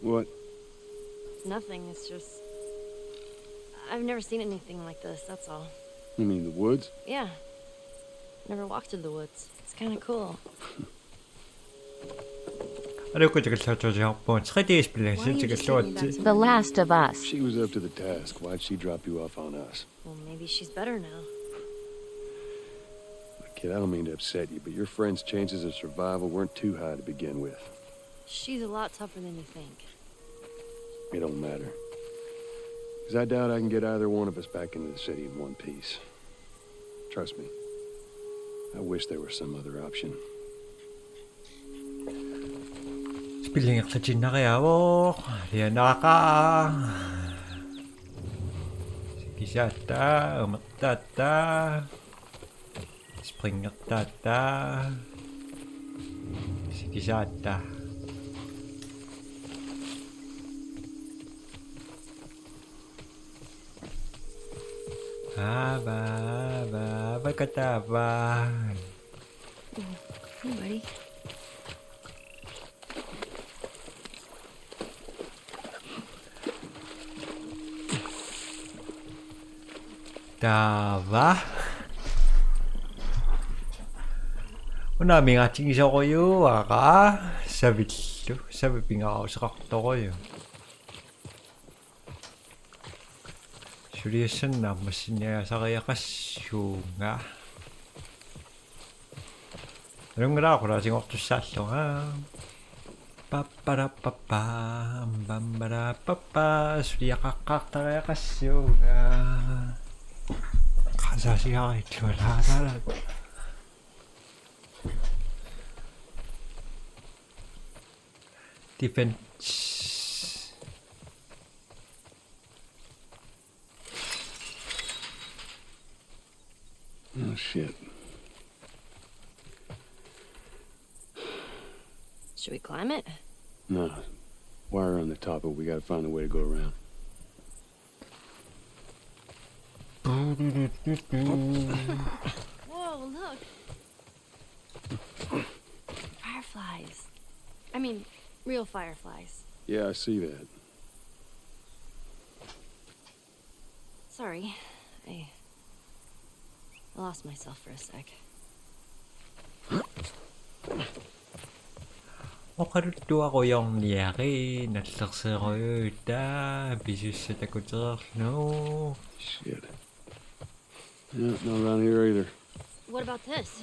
What? Nothing, it's just... I've never seen anything like this, that's all. You mean the woods? Yeah. Never walked through the woods. It's kind of cool. The Last of Us. She was up to the task. Why'd she drop you off on us? Well, maybe she's better now. Kid, I don't mean to upset you, but your friend's chances of survival weren't too high to begin with. She's a lot tougher than you think. It don't matter. Because I doubt I can get either one of us back into the city in one piece. Trust me. I wish there was some other option. Spilling sa chinakaya mo. Yan naka. Sikisata. Umatata. Springatata. Sikisata. Aba, kataba. Hey, buddy. Tava. Unami nga chingisa koyo, aka. Sabitlo. Sabi pinga ako sa kakto koyo. Seryosan na, mas niya sa kaya kasyo nga. Anong nga ako rasing ako sa salo nga. Paparapapa, bambarapapa, surya kakakta kaya kasyo nga. Kasasi ka kayo, wala. Defense. Oh, shit. Should we climb it? No. Wire on the top, but we gotta find a way to go around. Whoa, look. Fireflies. I mean, real fireflies. Yeah, I see that. Sorry. I lost myself for a sec. Makaruto ako yung niyaki. Natlaksa ko yun. Bisis sa takutak. No. Shit. Yeah, not around here either. What about this?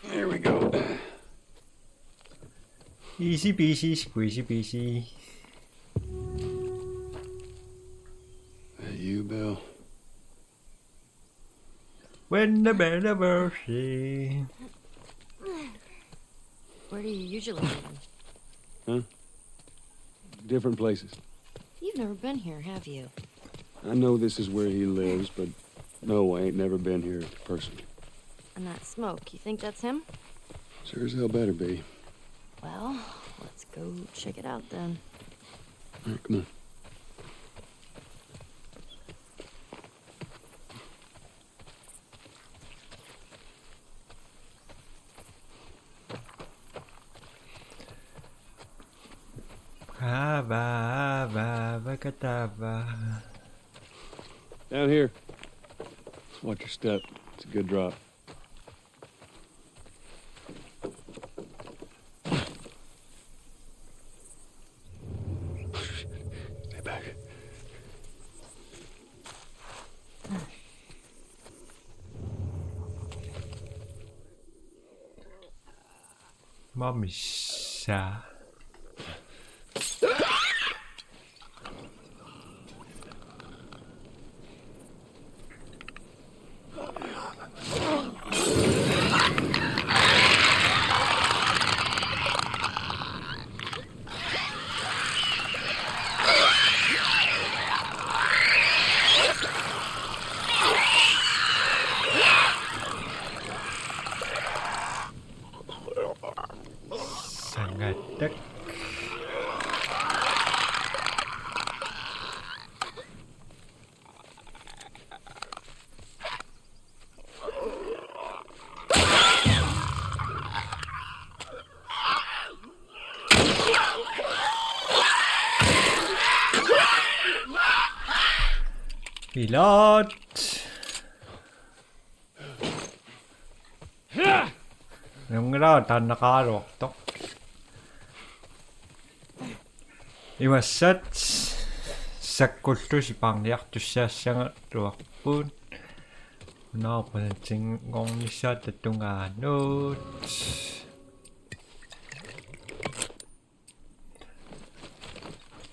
There we go. Easy peasy, squeezy peasy. You, Bill? When the anniversary. Where do you usually live? Huh? Different places. You've never been here, have you? I know this is where he lives, but no, I ain't never been here personally. And that smoke, you think that's him? Sure as hell better be. Well, let's go check it out then. All right, come on. Down here. Watch your step. It's a good drop. Stay back. Mamisa. Pilot! Nungratan nakaroktok. Imassat sakkultus ipangliartussaassanga tuarpuun. Unaarpanatsinngornissaat tattungaanut.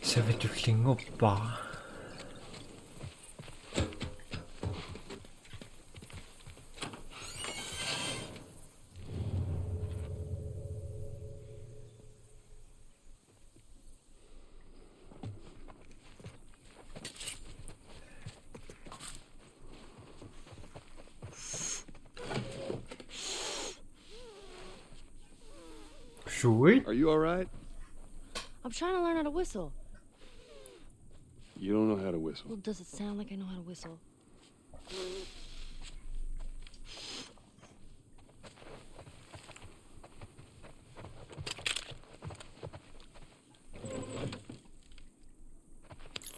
Savitullinguppa. Sweet. Are you all right? I'm trying to learn how to whistle. You don't know how to whistle. Well, does it sound like I know how to whistle?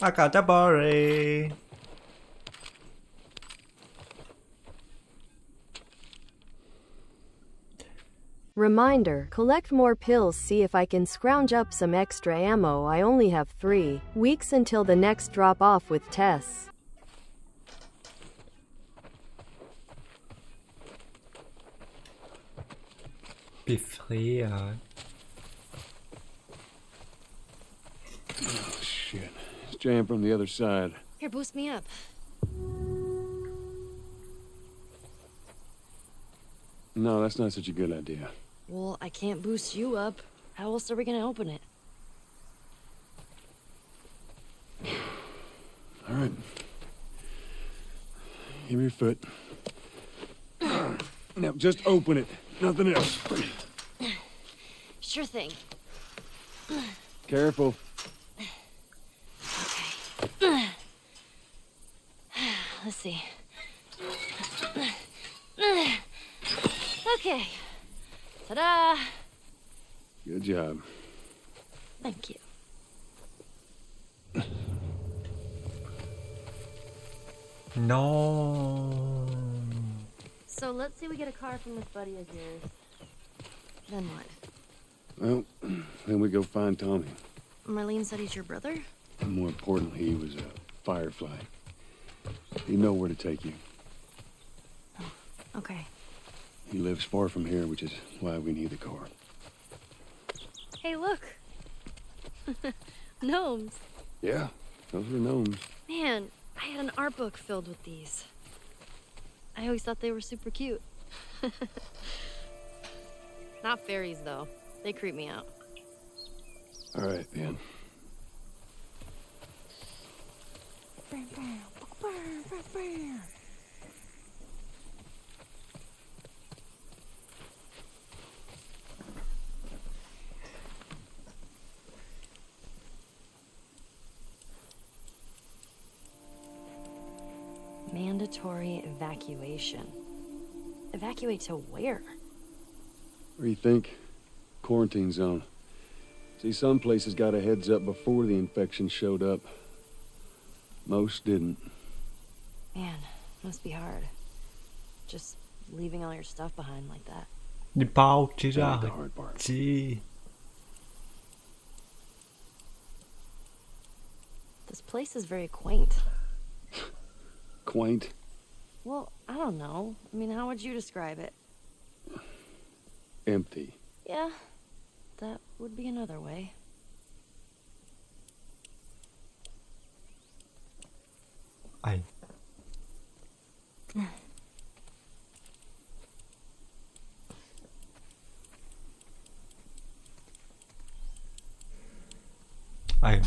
Akatabari. Reminder, collect more pills, see if I can scrounge up some extra ammo. I only have 3 weeks until the next drop off with Tess. Befrieren. Oh, shit. It's jammed from the other side. Here, boost me up. No, that's not such a good idea. Well, I can't boost you up. How else are we gonna open it? All right. Give me your foot. Now, just open it. Nothing else. Sure thing. Careful. Let's see. Okay. Ta-da! Good job. Thank you. No. So let's say we get a car from this buddy of yours. Then what? Well, then we go find Tommy. Marlene said he's your brother? And more importantly, he was a Firefly. He'd know where to take you. Okay. He lives far from here, which is why we need the car. Hey, look! Gnomes! Yeah, those are gnomes. Man, I had an art book filled with these. I always thought they were super cute. Not fairies, though. They creep me out. All right, man. Mandatory evacuation. Evacuate to where? What do you think? Quarantine zone. See, some places got a heads up before the infection showed up. Most didn't. Man, must be hard. Just leaving all your stuff behind like that. Ni pautti That's not the hard part. See. This place is very quaint. Quaint. Well, I don't know. I mean, how would you describe it? Empty. Yeah, that would be another way. Ay. Ay.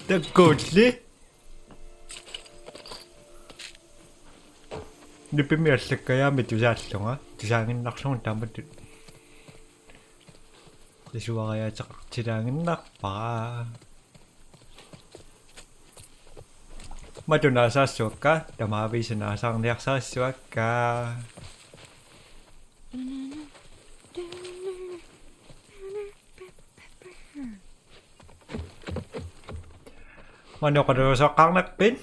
Takutli. Nipimiassakaya mitusaallunga tusaanginnarlugun taamatut. Isuariataqartilaanginnarpara. Matunaasaassuakka tamaaviisanaasaarniarsaassuakka. Ano ka daw sa kang nagpin?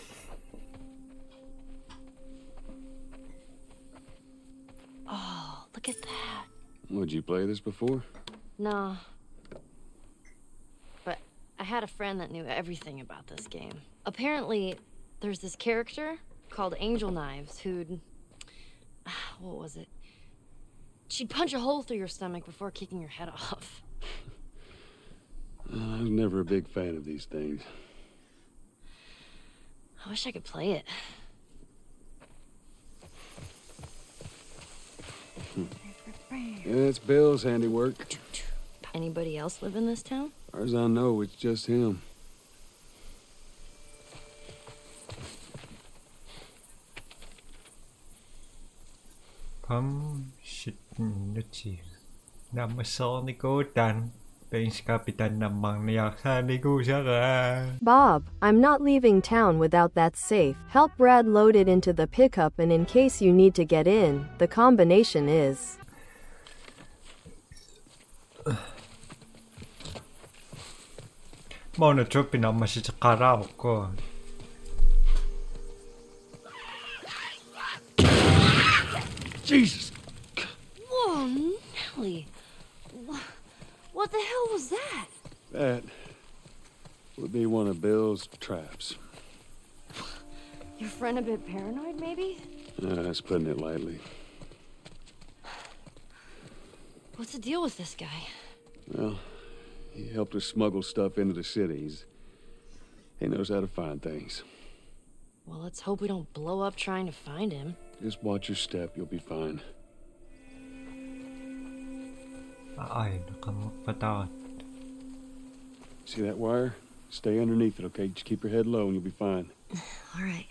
Oh, look at that. Would you play this before? No. But I had a friend that knew everything about this game. Apparently, there's this character called Angel Knives who'd... What was it? She'd punch a hole through your stomach before kicking your head off. I was never a big fan of these things. I wish I could play it. Yeah, it's Bill's handiwork. Anybody else live in this town? As far as I know, it's just him. Shit, namasok ni Kotan. Pains kapitan namang niyak ni Kusaka. Bob, I'm not leaving town without that safe. Help Brad load it into the pickup, and in case you need to get in, the combination is... Mona tropi naman siya sa karaw ko. Jesus! Whoa, Nelly. What the hell was that? That would be one of Bill's traps. Your friend a bit paranoid, maybe? That's putting it lightly. What's the deal with this guy? Well, he helped us smuggle stuff into the cities. He knows how to find things. Well, let's hope we don't blow up trying to find him. Just watch your step, you'll be fine. Ay, nakapatakot. See that wire? Stay underneath it, okay? Just keep your head low and you'll be fine. All right.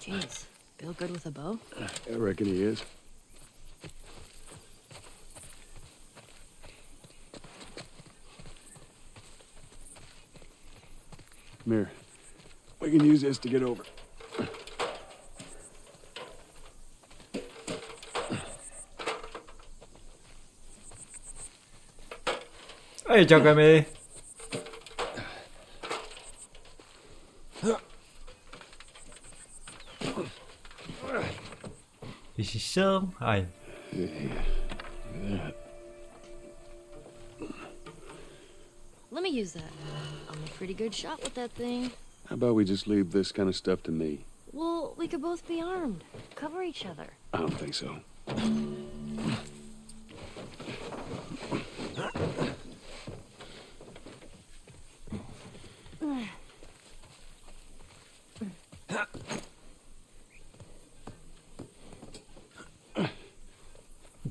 Jeez, Bill good with a bow? I reckon he is. Come here. We can use this to get over. Ay, chào kami. This is sớm. Ay. Let me use that. I'm a pretty good shot with that thing. How about we just leave this kind of stuff to me? Well, we could both be armed. Cover each other. I don't think so.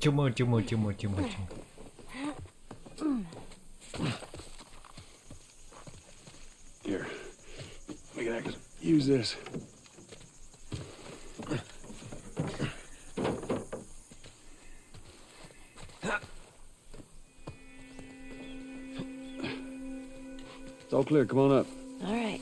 Chumur. Here. We can actually use this. It's all clear. Come on up. All right.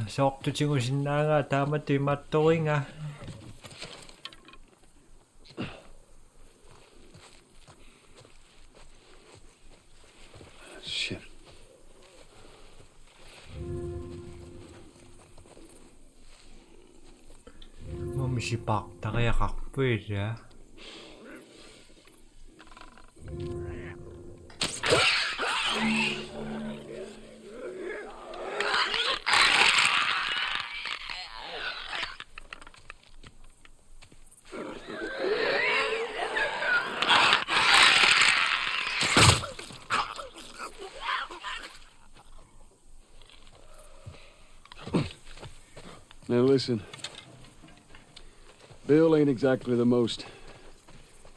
Sok to 친구 신나가 다음에 맛도잉아. Shit. 몸이 박다가 약불이야. Now listen. Bill ain't exactly the most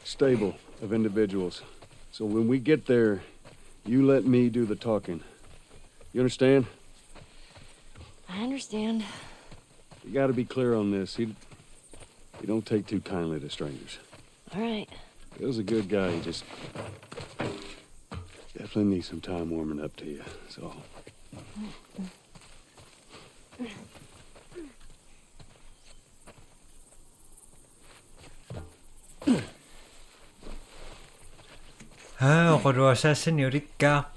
stable of individuals. So when we get there, You let me do the talking. You understand? I understand. You gotta be clear on this. He don't take too kindly to strangers. All right. Bill's a good guy. He just definitely needs some time warming up to you. That's all. Ah, au revoir, ça, señorita.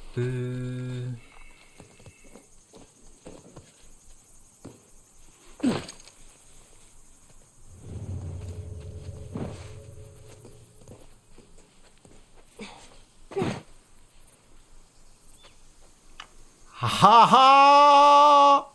Ha ha ha!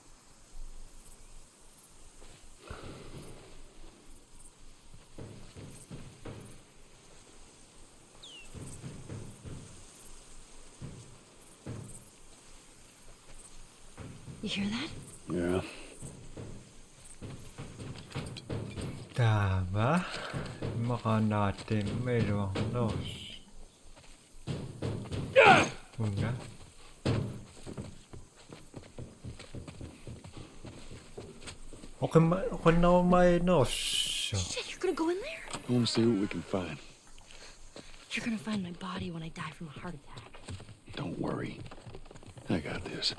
You hear that? Yeah. Tama. Baka natin mayroong loss. Una. Okay na may loss. Shit, you're gonna go in there? I want to see what we can find. You're gonna find my body when I die from a heart attack. Don't worry. I got this.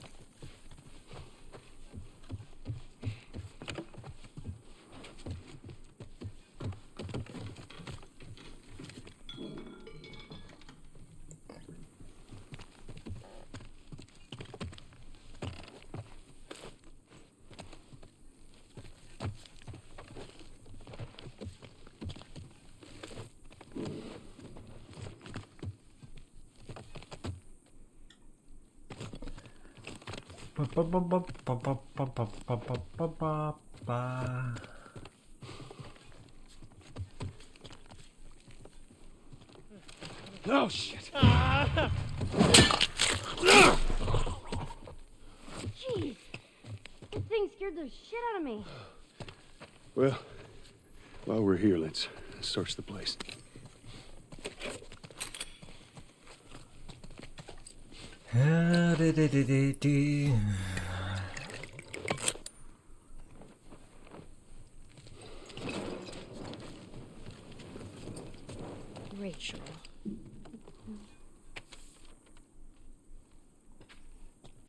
Oh, shit. Jeez, this thing scared the shit out of me. Well, while we're here, let's search the place. Rachel.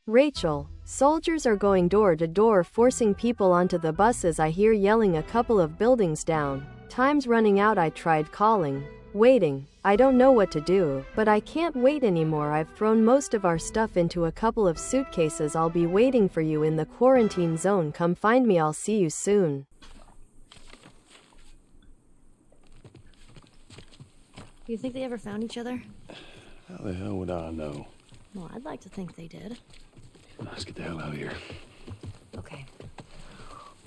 Rachel, soldiers are going door to door forcing people onto the buses. I hear yelling a couple of buildings down. Time's running out. I tried calling. Waiting. I don't know what to do, but I can't wait anymore. I've thrown most of our stuff into a couple of suitcases. I'll be waiting for you in the quarantine zone. Come find me. I'll see you soon. Do you think they ever found each other? How the hell would I know? Well, I'd like to think they did. Let's get the hell out of here. Okay.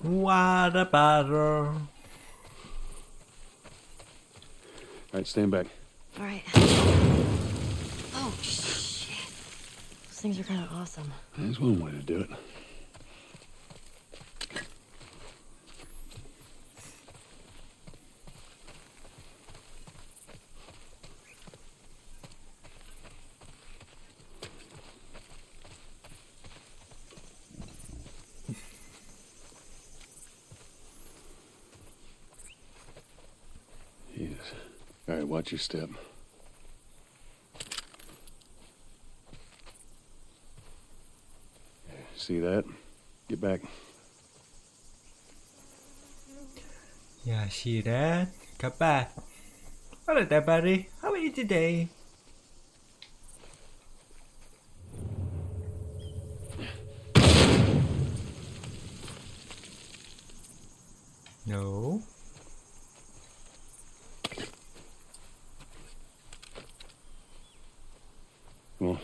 What a battle. All right, stand back. All right. Oh, shit. Those things are kind of awesome. That's one way to do it. Yes. All right, watch your step. See that? Get back. Yeah, see that? Come back. Hello there, buddy. How are you today? No. Come on.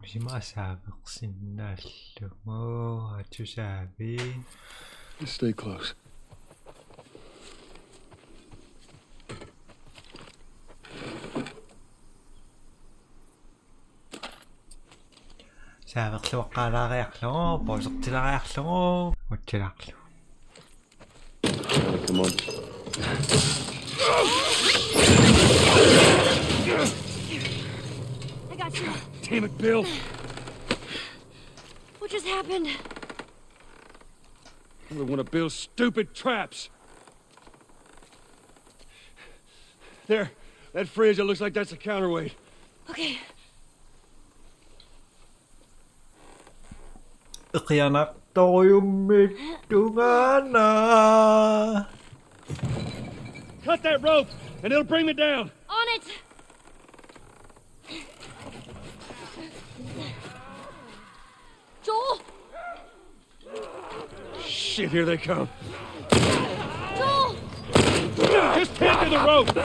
Kasi masabi ko sinalo mo at sabi. Just stay close. Sabi ko kala kayak mo, posok sila kayak mo. O sila. Come on. I got you. Damn it, Bill. What just happened? Another one of Bill's stupid traps. There. That fridge, it looks like that's a counterweight. Okay. Kaya nakto yung medyo nga na. Cut that rope, and it'll bring me down. On it! Joel! Shit, here they come. Joel! Just hit to the rope.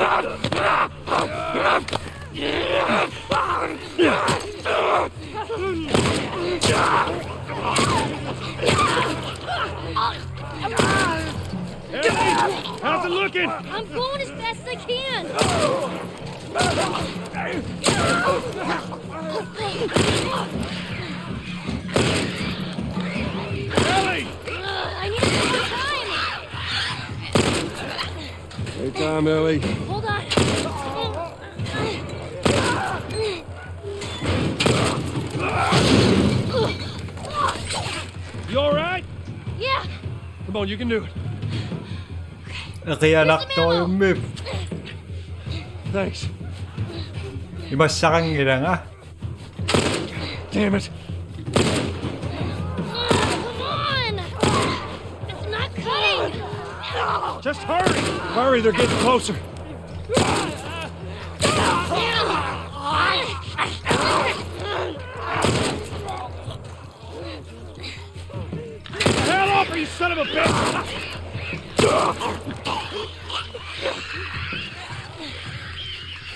Ellie, how's it looking? I'm going as fast as I can! Ellie! I need some more time! Hey, time, Ellie. Hold on. You all right? Yeah! Come on, you can do it. Kaya nakto yung map. Thanks. Imasakang nila nga. Damn it. Come on! It's not cutting! Just hurry. Hurry, they're getting closer. Hell off, you son of a bitch!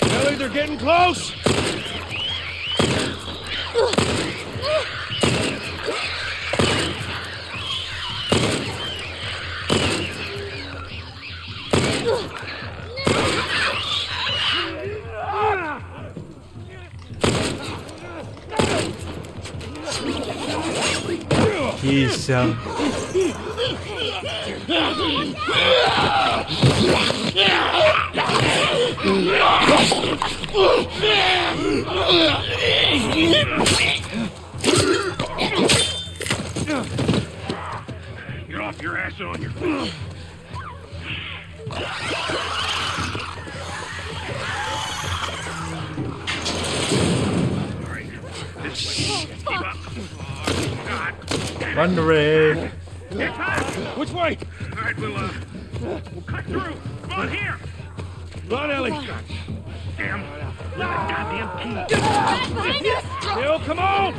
Ellie, they're getting close! Isang Get off your ass on your feet. one way. Which way? All right, we'll cut through. Come on, here. Run, Ellie. Damn. That goddamn key. Back behind us! Bill, come on!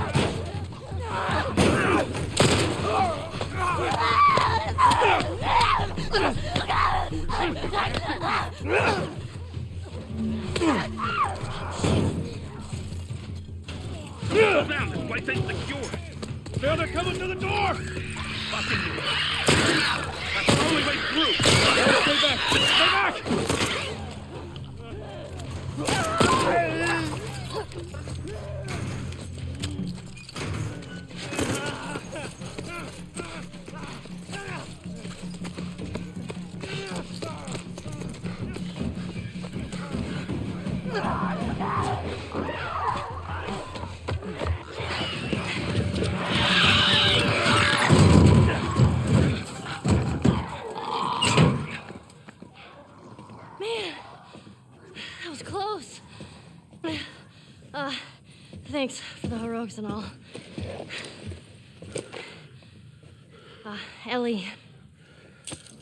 Slow down. This place ain't secure. Bill, they're coming to the door! Fucking that's the only way through. Stay back! Stay back! That was close. Thanks for the heroics and all. Ellie.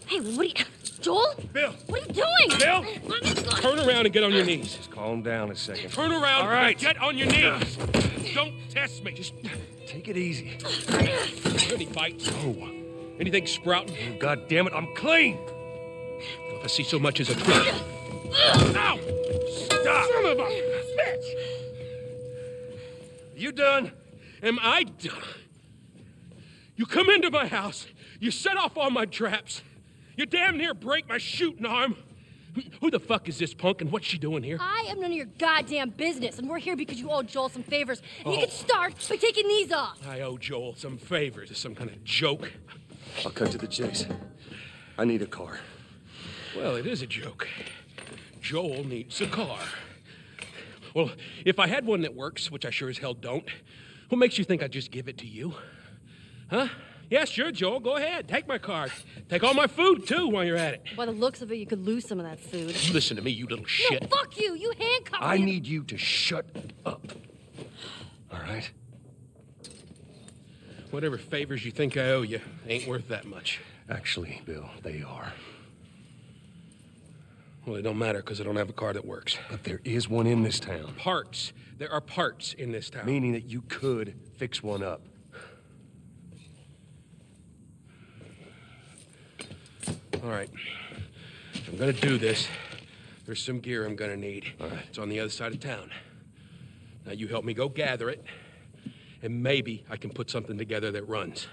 Hey, what are you... Joel? Bill! What are you doing? Bill! Let me go. Turn around and get on your knees. Just calm down a second. Turn around. All right. And get on your knees. Don't test me. Just Take it easy. any bites. Oh, Anything sprouting. God damn it, I'm clean! If I see so much as a twig. Ow! Stop! Son of a bitch! You done? Am I done? You come into my house. You set off all my traps. You damn near break my shooting arm. Who the fuck is this punk and what's she doing here? I am none of your goddamn business, and we're here because you owe Joel some favors. And you can start by taking these off. I owe Joel some favors. Is some kind of joke? I'll cut to the chase. I need a car. Well, it is a joke. Joel needs a car. Well, if I had one that works, which I sure as hell don't, what makes you think I'd just give it to you? Huh? Yeah, sure, Joel, go ahead. Take my car. Take all my food, too, while you're at it. By the looks of it, you could lose some of that food. Listen to me, you little shit. No, fuck you! You handcuffed me! I need you to shut up. All right? Whatever favors you think I owe you ain't worth that much. Actually, Bill, they are. Well, it don't matter, because I don't have a car that works. But there is one in this town. Parts. There are parts in this town. Meaning that you could fix one up. All right. If I'm gonna do this, there's some gear I'm gonna need. All right. It's on the other side of town. Now you help me go gather it, and maybe I can put something together that runs.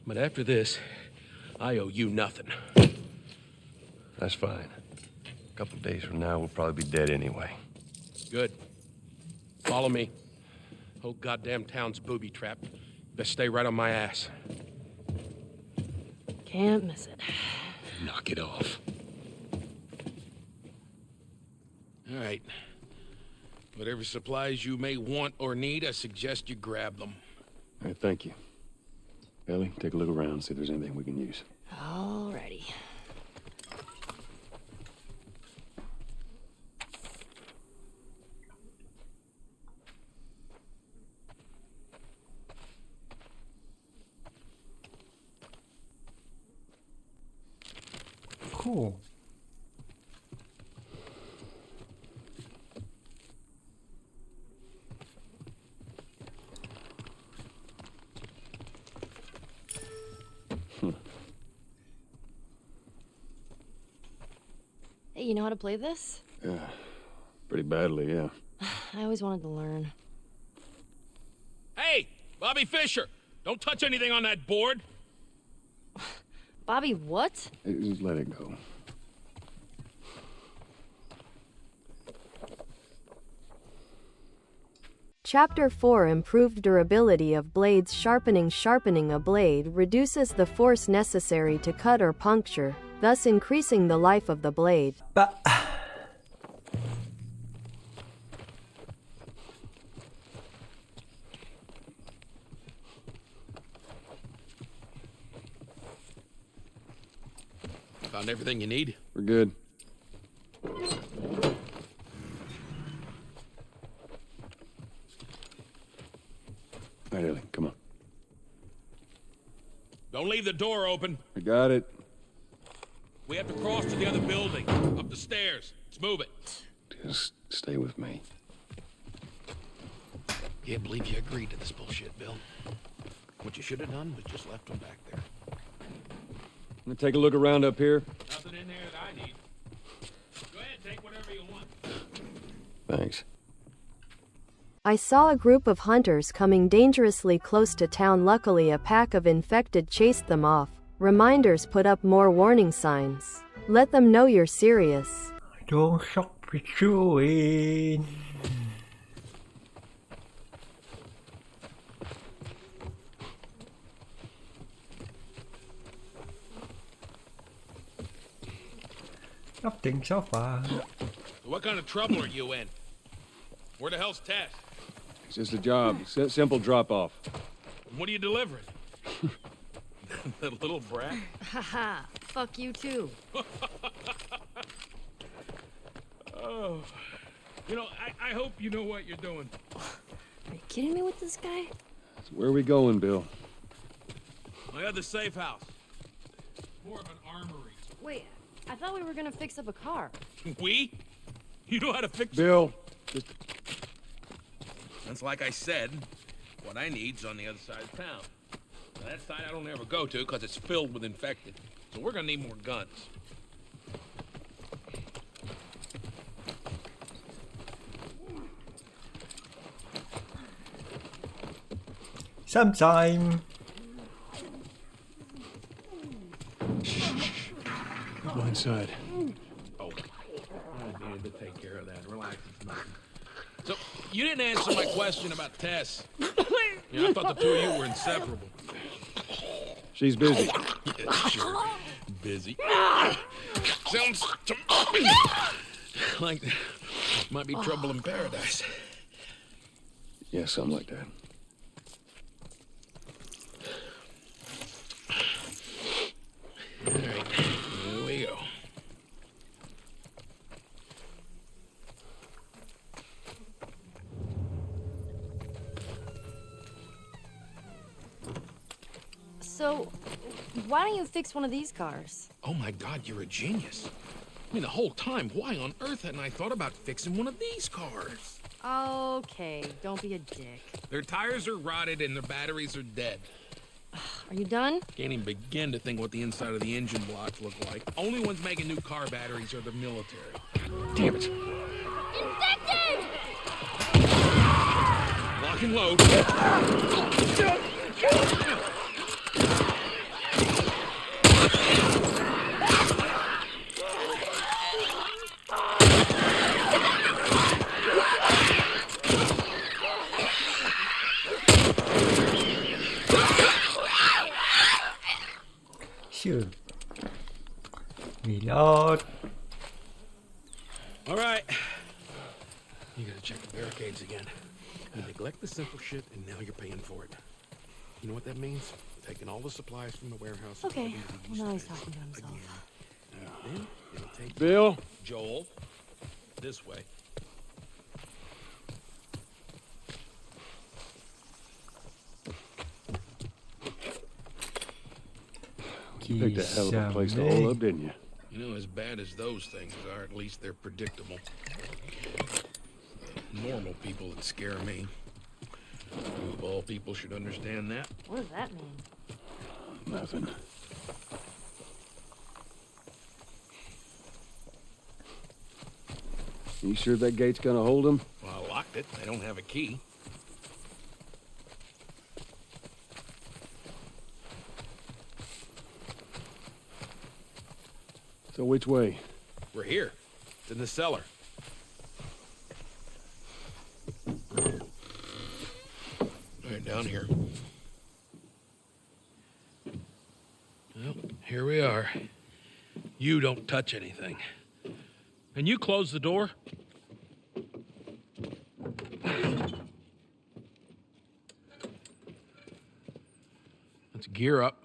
But after this, I owe you nothing. That's fine. A couple days from now, we'll probably be dead anyway. Good. Follow me. Whole goddamn town's booby-trapped. Best stay right on my ass. Can't miss it. Knock it off. All right. Whatever supplies you may want or need, I suggest you grab them. All right, thank you. Ellie, take a look around, see if there's anything we can use. Alrighty. Cool. Hey, you know how to play this? Yeah, pretty badly, yeah. I always wanted to learn. Hey, Bobby Fischer! Don't touch anything on that board! Bobby, what? Hey, just let it go. Chapter 4 Improved durability of blades. Sharpening a blade reduces the force necessary to cut or puncture, thus increasing the life of the blade. But Found everything you need? We're good. All right, Ellie, come on. Don't leave the door open. I got it. We have to cross to the other building. Up the stairs. Let's move it. Just stay with me. Can't believe you agreed to this bullshit, Bill. What you should have done was just left him back there. I'm gonna take a look around up here. Nothing in there that I need. Go ahead, take whatever you want. Thanks. I saw a group of hunters coming dangerously close to town. Luckily, a pack of infected chased them off. Reminders put up more warning signs. Let them know you're serious. don't stop pursuing. Nothing so far. What kind of trouble are you in? Where the hell's Tess? It's just a job. Simple drop-off. What are you delivering? That little brat? Haha, fuck you too. Oh. You know, I hope you know what you're doing. Are you kidding me with this guy? So where are we going, Bill? I got the safe house. More of an armory. Wait, I thought we were gonna fix up a car. We? You know how to fix Bill, just That's like I said. What I need's on the other side of town. Now, that side I don't ever go to because it's filled with infected. So we're gonna need more guns. Sometime. go inside. Oh, I needed to take care of that. Relax, it's nothing. So, you didn't answer my question about Tess. You know, I thought the two of you were inseparable. She's busy. Yeah, sure. busy. Sounds to me like there might be trouble in paradise. Yeah, something like that. All right, here we go. So, why don't you fix one of these cars? Oh my God, you're a genius. I mean, the whole time, why on earth hadn't I thought about fixing one of these cars? Okay, don't be a dick. Their tires are rotted and their batteries are dead. Are you done? Can't even begin to think what the inside of the engine blocks look like. Only ones making new car batteries are the military. Damn it. Infected! Lock and load. Sure. Reload. All right. You gotta check the barricades again. You neglect the simple shit, and now you're paying for it. You know what that means? Taking all the supplies from the warehouse. and Okay, putting them in these well, now he's trays talking to himself. again. Then it'll take Bill? Joel this way. You picked a hell of a place to hole up, didn't you? You know, as bad as those things are, at least they're predictable. Normal people that scare me. You of all people should understand that. What does that mean? Nothing. You sure that gate's gonna hold him? Well, I locked it. I don't have a key. So which way? We're here. It's in the cellar. Right down here. Well, here we are. You don't touch anything. And you close the door? Let's gear up.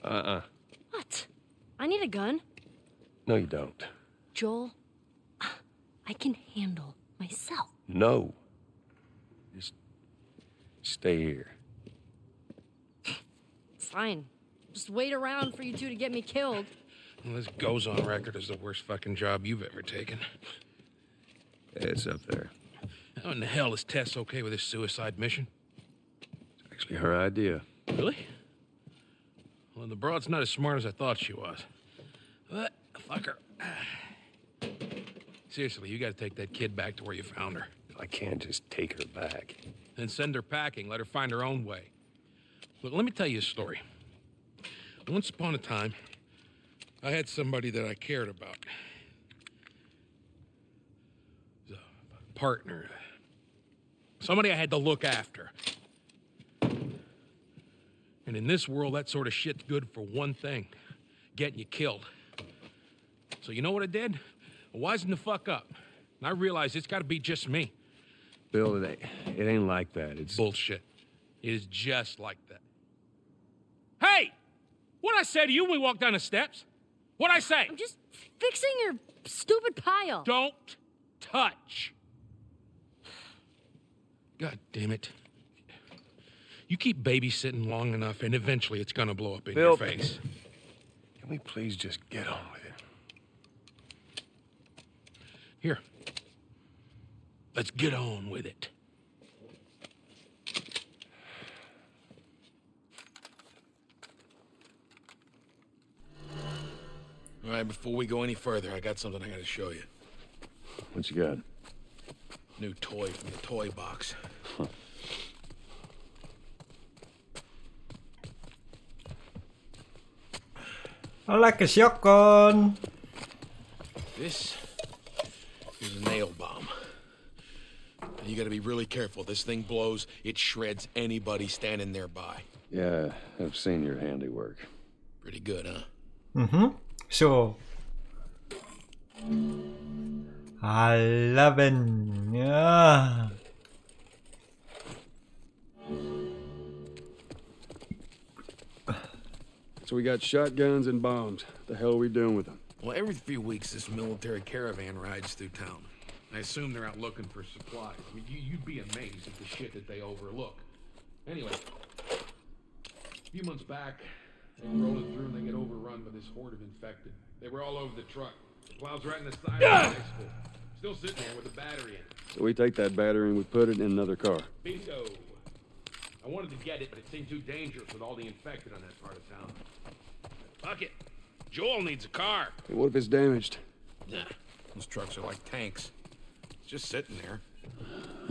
What? I need a gun. No, you don't. Joel, I can handle myself. No. Just stay here. Fine. Just wait around for you two to get me killed. Well, this goes on record as the worst fucking job you've ever taken. It's up there. How in the hell is Tess okay with this suicide mission? It's actually her idea. Really? Well, the broad's not as smart as I thought she was. But, fuck her. Seriously, you gotta take that kid back to where you found her. I can't just take her back. Then send her packing, let her find her own way. Look, let me tell you a story. Once upon a time, I had somebody that I cared about. A partner. Somebody I had to look after. And in this world, that sort of shit's good for one thing. Getting you killed. So you know what I did? I wisened the fuck up. And I realized it's gotta be just me. Bill, it ain't like that. It's Bullshit. It is just like that. Hey! What'd I say to you when we walked down the steps? What'd I say? I'm just fixing your stupid pile. Don't touch. God damn it. You keep babysitting long enough, and eventually it's gonna blow up in your face. Can we please just get on with it? Here. Let's get on with it. All right, before we go any further, I got something I gotta show you. What you got? New toy from the toy box. I like a shotgun. This is a nail bomb. You gotta be really careful. This thing blows, it shreds anybody standing nearby. Yeah, I've seen your handiwork. Pretty good, huh? So 11. Yeah. So we got shotguns and bombs. The hell are we doing with them? Well, every few weeks, this military caravan rides through town. I assume they're out looking for supplies. I mean, you'd be amazed at the shit that they overlook. Anyway, a few months back, they're rolling through and they get overrun by this horde of infected. They were all over the truck. Plows right in the side of the high school. Still sitting there with a battery in it. So we take that battery and we put it in another car. Bingo. I wanted to get it, but it seemed too dangerous with all the infected on that part of town. Fuck it. Joel needs a car. Hey, what if it's damaged? Nah, those trucks are like tanks. It's just sitting there.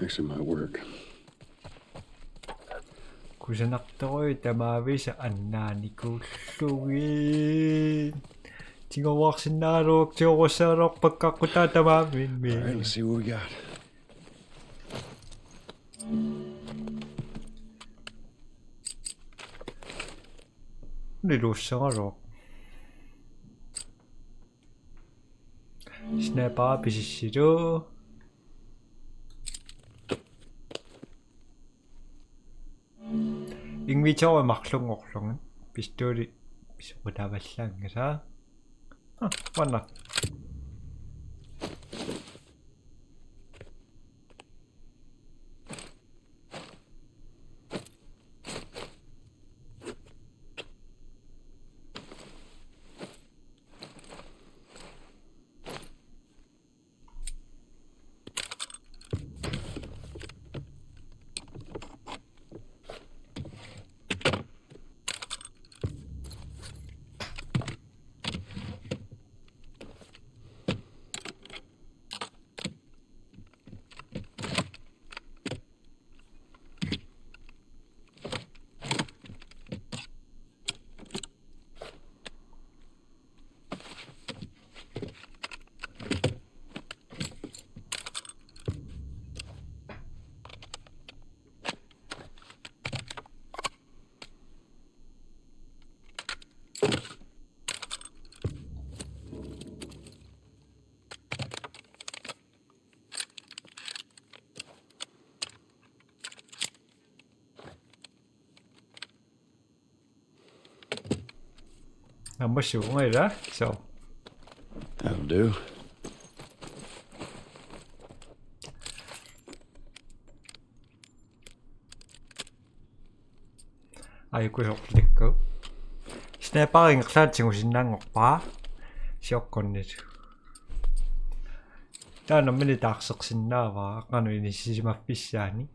Actually might work. 구선악도의 담아위서 안나니고 속이 지금 왁신 나록 저거 서럭 바깥고 따담아윈 미. Alright, let's see what we got. 리로성어록 스나이퍼 비시시로 잉미저와 막롱옥롱은 비스토리 비스보다 발상해서 맞나 한 번씩 웅이라 so That'll do. 아이고 속리고 스나이퍼가 ingsan 친구 신난 오빠 시어건네죠 나는 맨날 닥석 신나와 까노니 시지마 피시아니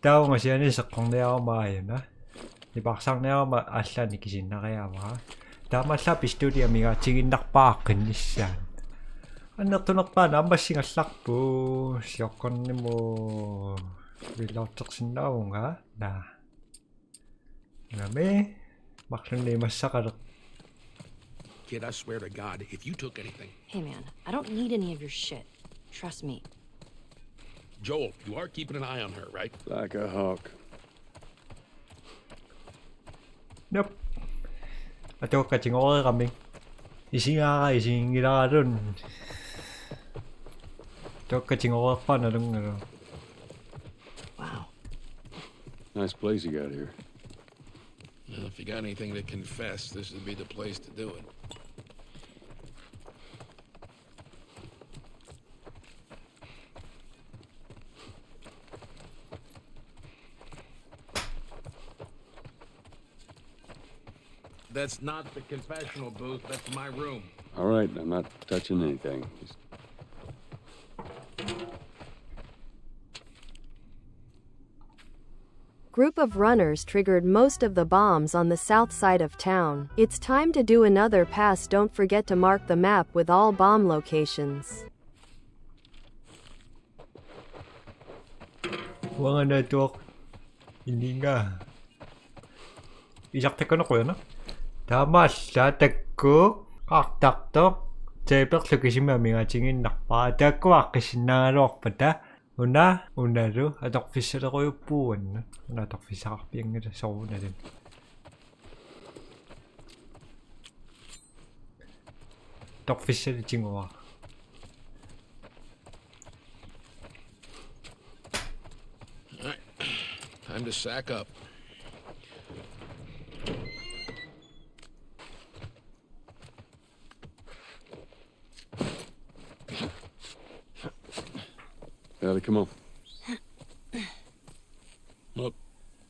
다음은 시안이 석공내어 마이나 이 박상내어 마 알라니 기신나가야와 다마사 비스토리아 미가 지긴 낙바 근니산 안낙도낙바 남바싱아 싹부 시어건네 뭐 윌럭적 신나온가 나 그다음에 막상내 마사가르 Kid, I swear to God, if you took anything... Hey man, I don't need any of your shit. Trust me. Joel, you are keeping an eye on her, right? Like a hawk. Nope. 아저까지 오래 가면 이싱아가 이싱이라는 저까지 오래 파는 거. Wow. Nice place you got here. Well, if you got anything to confess, this would be the place to do it. That's not the confessional booth, that's my room. All right, I'm not touching anything. Just... Group of runners triggered most of the bombs on the south side of town. It's time to do another pass. Don't forget to mark the map with all bomb locations. 왕은 network hindi nga. 이작택 끊었고요, 나? 다마사 택고 각닥덕 제벽 계시면 미가징인 낙바다고 아까신나로 없다. 오나로 아덕피스라고요 뿌원. 오나 덕피스가 빙을 서우네든. Dogfish là chim bò. Time to sack up. Ellie, come on. Look,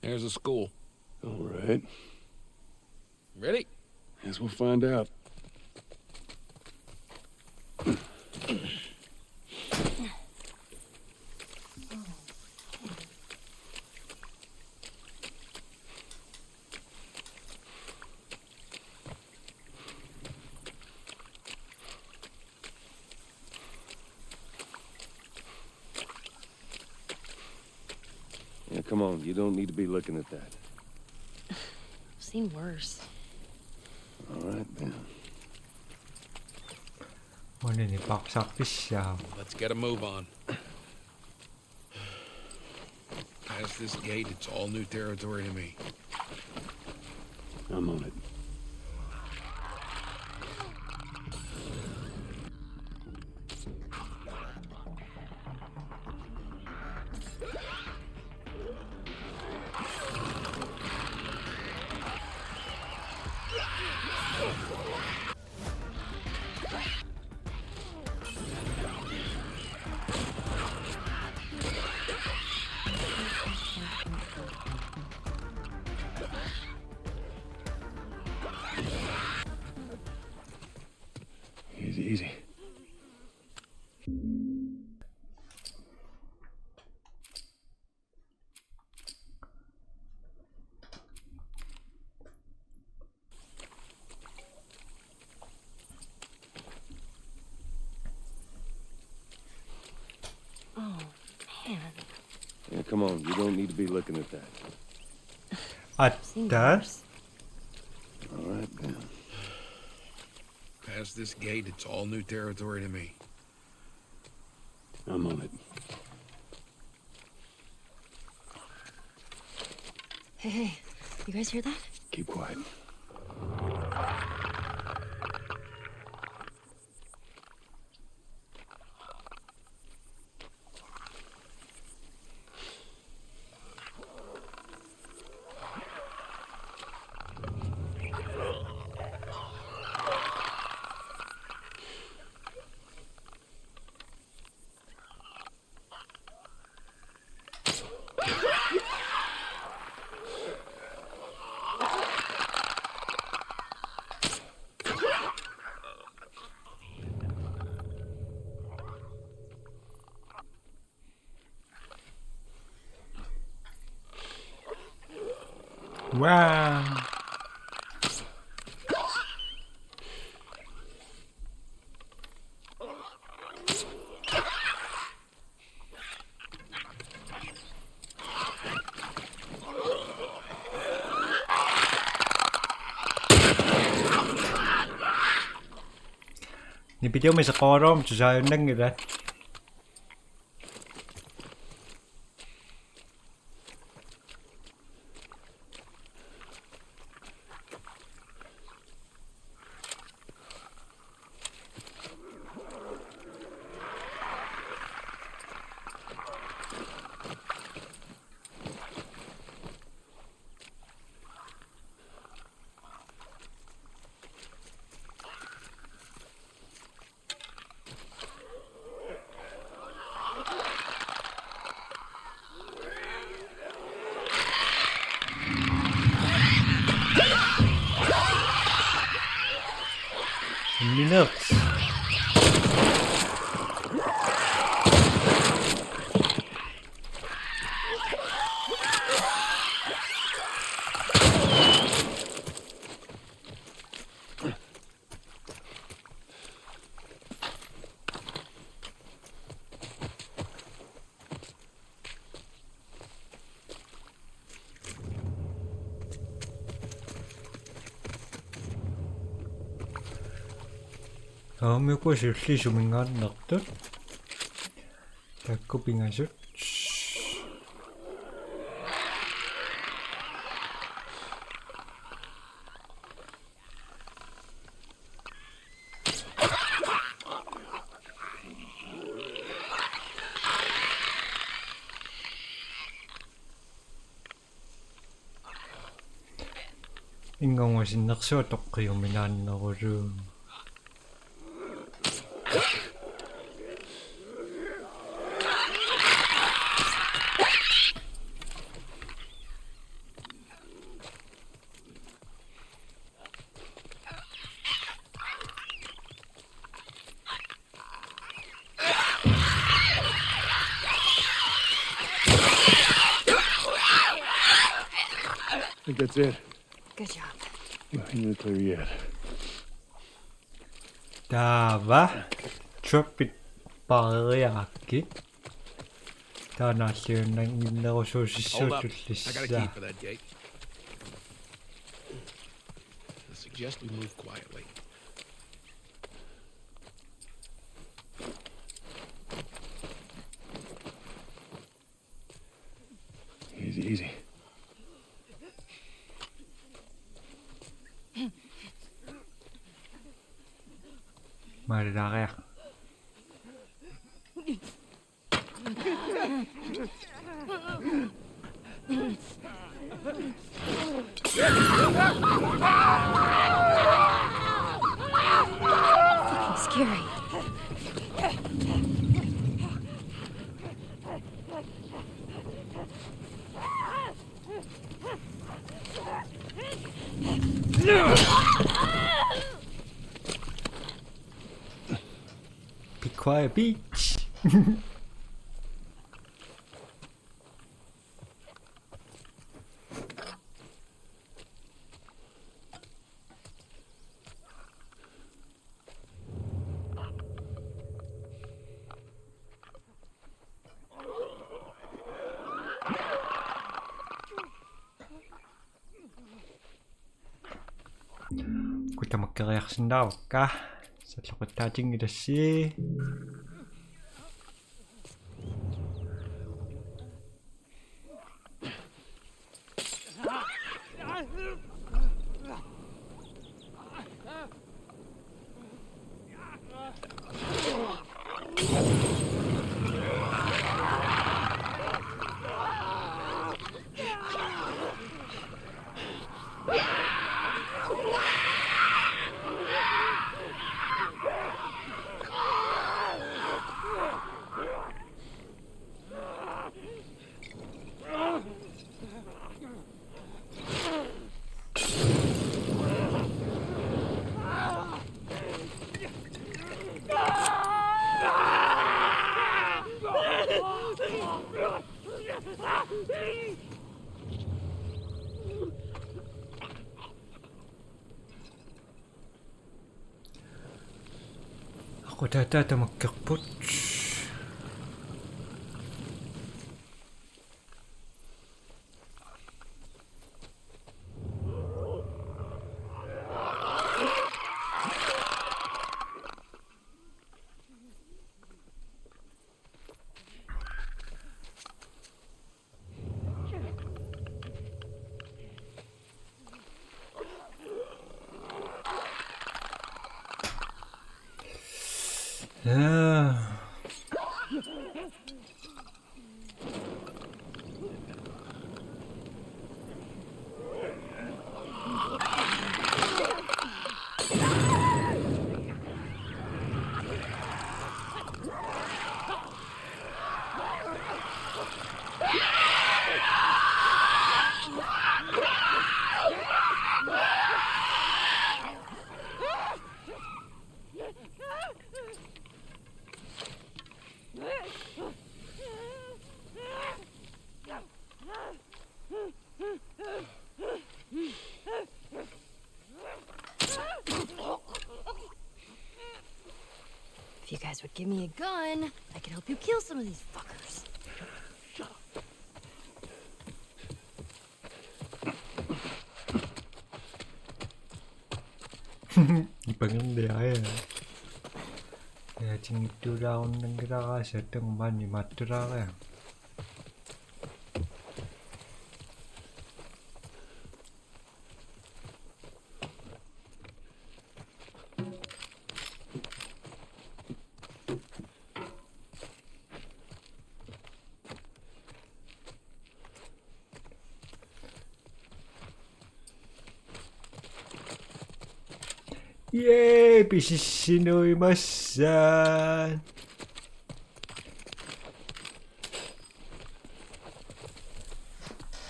there's the school. All right. Ready? Guess we'll find out. Yeah, come on. You don't need to be looking at that. I've seen worse. All right, then. Ano ni paksak fish siya. Let's get a move on. Past this gate, it's all new territory to me. I'm on it. Easy, easy. Oh, man. Yeah, come on. You don't need to be looking at that. At Seen that, worse. All right, then. Past this gate, it's all new territory to me. I'm on it. Hey, hey. You guys hear that? Keep quiet. wow. Ni video may sa korom, susayon lang nila. Minutes. Mới sự li sự mình ngon được tốt. Ta copy ngay chút. ингонгусиннерсуатоққиуминааннерулуу I think that's it. Good job. Nothing clear yet. таава чоппит парериаракки таанааллиуннан Hold up. I got a key иннерусуусиссуутуллиссаа for that gate. I suggest we move quietly. Easy, easy. маалаариа Scary. Be quiet, bitch. Kutamakeriarsinnaavakka саллоқиттаатингилассии aqutaataatamakkerput If you guys would give me a gun, I could help you kill some of these fuckers. ipangandiaya ya tingittulaarunnankilaaraa sattangmaani maattulaaria 예, BCC 노이마산.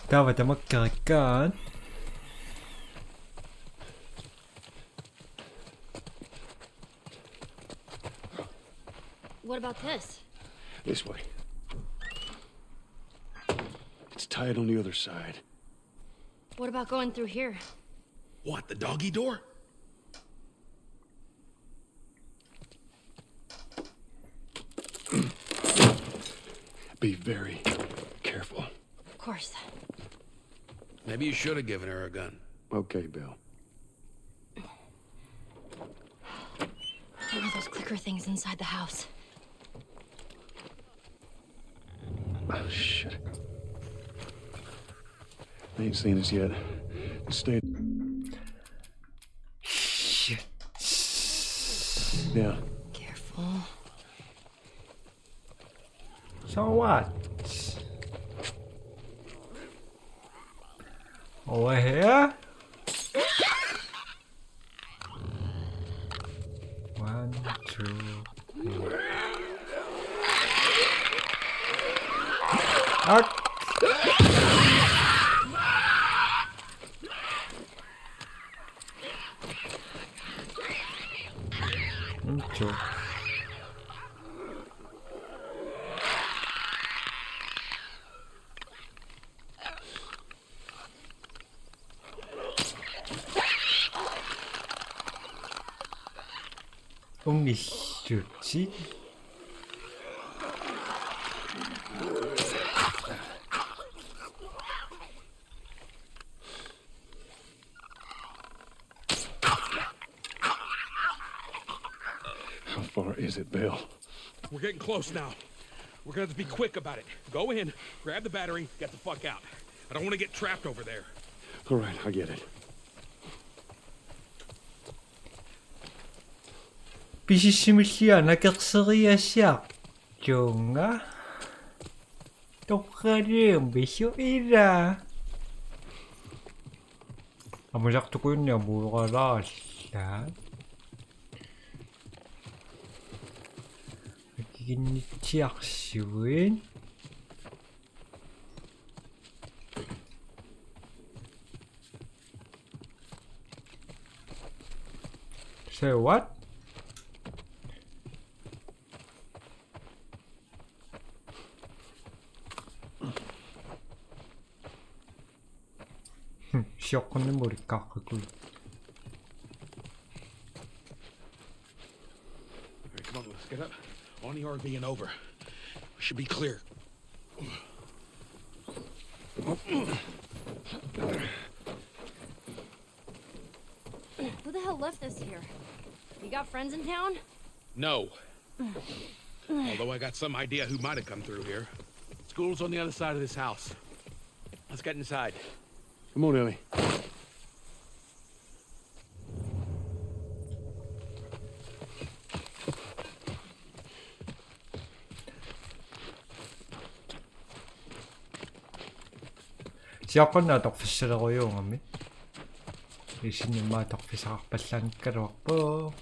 Dapat magkakakan. What about this? This way. It's tied on the other side. What about going through here? What, the doggy door? Be very careful. Of course. Maybe you should have given her a gun. Okay, Bill. What are those clicker things inside the house? Oh, shit. They ain't seen us yet. Stay. Shit. Yeah. Careful. So what? Over here? 1, 2, 3. Two. Only shoot. How far is it, Bill? We're getting close now. We're gonna have to be quick about it. Go in, grab the battery, get the fuck out. I don't want to get trapped over there. All right, I get it. 비시시미시야 나격서리야시야 종아 똑가름 비쇼이라 아무작 듣고 있냐 뭐가라 라 이긴 티악시윈 Say what? 시어컨의 머리 깎고. All right, come on, let's get up. On the RV and over. We should be clear. Who the hell left this here? You got friends in town? No. Although I got some idea who might have come through here. School's on the other side of this house. Let's get inside. Come on, Ellie. 시어컨 나 덕피스라고요, 어미. 이신님 마 덕피스가 발산 끌어왔고.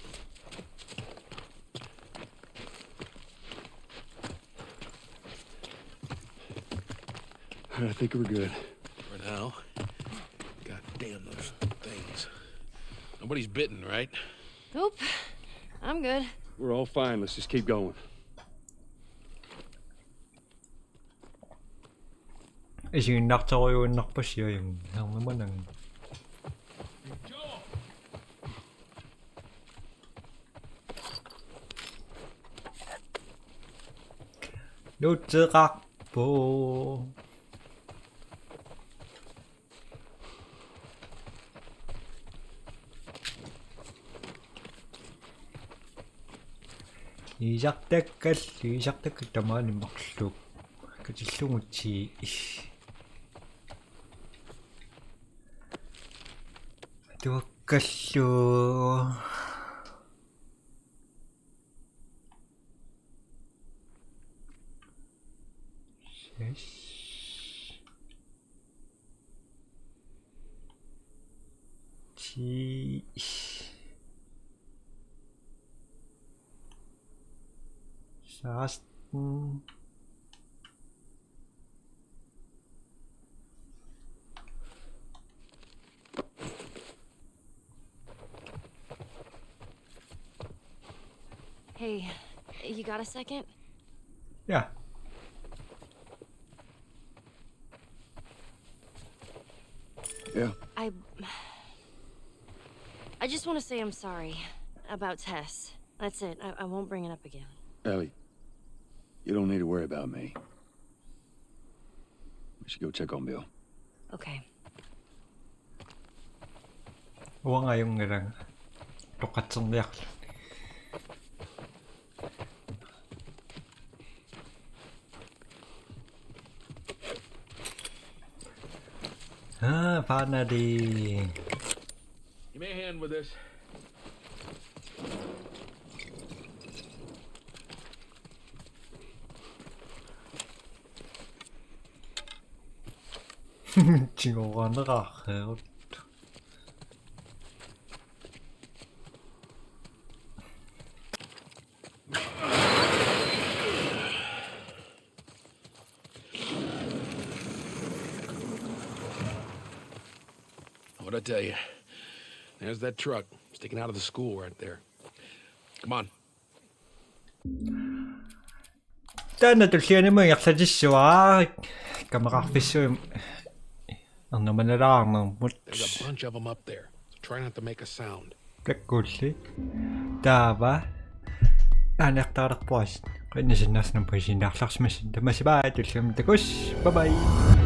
I think we're good. For now. God damn those things. Nobody's bitten, right? Nope. I'm good. We're all fine. Let's just keep going. 이신 낙자고요, 낙버시요, 형. 형은 노트각보. 이작대끝 때만이 막쑥 그치 숭우치 두었겠슈 지 Зараз. Hey, you got a second? Yeah. Yeah. I just want to say I'm sorry about Tess. That's it. I won't bring it up again. Ellie, you don't need to worry about me. We should go check on Bill. Okay. Oo nga yung nilang 똑같은 reaction. Finally. Give me a hand with this. 친구가 나가. What'd I tell you? There's that truck sticking out of the school right there. Come on. Tänne siya mo yaksajiswa. Kamakakfiso. Ang naman na lang ng There's a bunch of them up there. So try not to make a sound. Прикольно. Дава. Anak tarak pos. Kaya nasinas ng pagsindak. Lakas masin. Damasibay. Tuloy sa mga takos. Bye-bye.